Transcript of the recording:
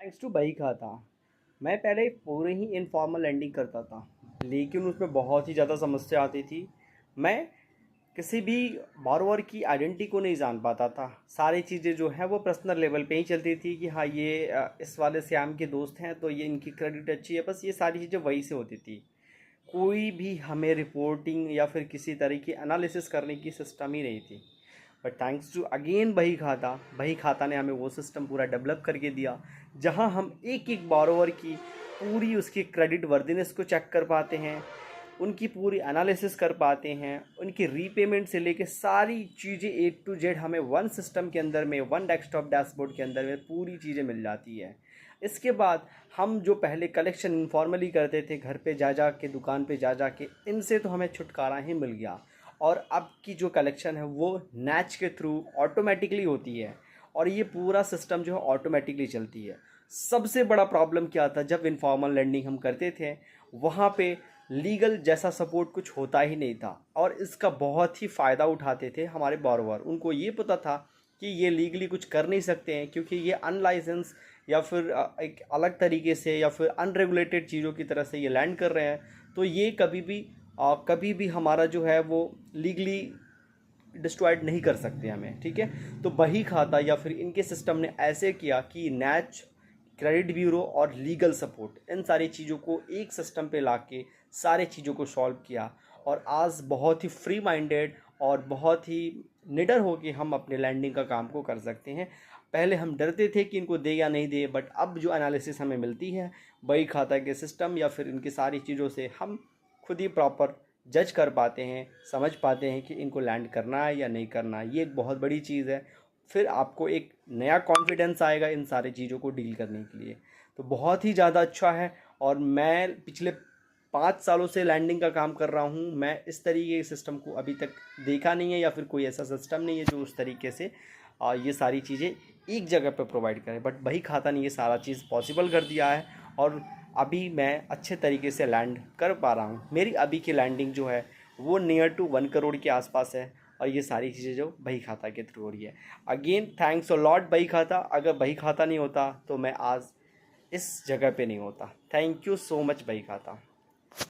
Thanks to बही खाता। मैं पहले पूरे ही इनफॉर्मल लैंडिंग करता था, लेकिन उसमें बहुत ही ज़्यादा समस्या आती थी। मैं किसी भी बोरोवर की आइडेंटिटी को नहीं जान पाता था। सारी चीज़ें जो है वो पर्सनल लेवल पे ही चलती थी कि हाँ ये इस वाले श्याम के दोस्त हैं तो ये इनकी क्रेडिट अच्छी है, बस ये सारी चीज़ें वही से होती थी। कोई भी हमें रिपोर्टिंग या फिर किसी तरह की एनालिसिस करने की सिस्टम ही नहीं थी। बट थैंक्स टू अगेन बही खाता ने हमें वो सिस्टम पूरा डेवलप करके दिया, जहां हम एक एक बोरोवर की पूरी उसकी क्रेडिट वर्दिनेस को चेक कर पाते हैं, उनकी पूरी एनालिसिस कर पाते हैं, उनकी रीपेमेंट से लेके सारी चीज़ें ए टू जेड हमें वन सिस्टम के अंदर में, वन डेस्कटॉप डैशबोर्ड के अंदर में पूरी चीज़ें मिल जाती है। इसके बाद हम जो पहले कलेक्शन इनफॉर्मली करते थे, घर पे जा जा के, दुकान पे जा जा के, इनसे तो हमें छुटकारा ही मिल गया। और अब की जो कलेक्शन है वो नैच के थ्रू ऑटोमेटिकली होती है, और ये पूरा सिस्टम जो है ऑटोमेटिकली चलती है। सबसे बड़ा प्रॉब्लम क्या था, जब इनफॉर्मल लैंडिंग हम करते थे वहाँ पे लीगल जैसा सपोर्ट कुछ होता ही नहीं था, और इसका बहुत ही फ़ायदा उठाते थे हमारे बोरोवर। उनको ये पता था कि ये लीगली कुछ कर नहीं सकते हैं, क्योंकि ये अनलाइसेंस या फिर एक अलग तरीके से या फिर अनरेगुलेटेड चीज़ों की तरह से ये लैंड कर रहे हैं, तो ये कभी भी हमारा जो है वो लीगली डिस्ट्रॉयड नहीं कर सकते हमें, ठीक है। तो बही खाता या फिर इनके सिस्टम ने ऐसे किया कि नैच, क्रेडिट ब्यूरो और लीगल सपोर्ट, इन सारी चीज़ों को एक सिस्टम पे लाके सारे चीज़ों को सॉल्व किया, और आज बहुत ही फ्री माइंडेड और बहुत ही निडर हो के हम अपने लैंडिंग का काम को कर सकते हैं। पहले हम डरते थे कि इनको दे या नहीं दे, बट अब जो एनालिसिस हमें मिलती है बही खाता के सिस्टम या फिर इनकी सारी चीज़ों से, हम खुद ही प्रॉपर जज कर पाते हैं, समझ पाते हैं कि इनको लैंड करना है या नहीं करना है। ये एक बहुत बड़ी चीज़ है। फिर आपको एक नया कॉन्फिडेंस आएगा इन सारी चीज़ों को डील करने के लिए। तो बहुत ही ज़्यादा अच्छा है, और मैं पिछले 5 सालों से लैंडिंग का काम कर रहा हूँ। मैं इस तरीके के सिस्टम को अभी तक देखा नहीं है, या फिर कोई ऐसा सिस्टम नहीं है जो उस तरीके से ये सारी चीज़ें एक जगह पर प्रोवाइड करे। बट बही खाता ने ये सारा चीज़ पॉसिबल कर दिया है, और अभी मैं अच्छे तरीके से लैंड कर पा रहा हूँ। मेरी अभी की लैंडिंग जो है वो नियर टू 1 करोड़ के आसपास है, और ये सारी चीज़ें जो बही खाता के थ्रू हो रही है। अगेन थैंक्स अ लॉट बही खाता। अगर बही खाता नहीं होता तो मैं आज इस जगह पे नहीं होता। थैंक यू सो मच बही खाता।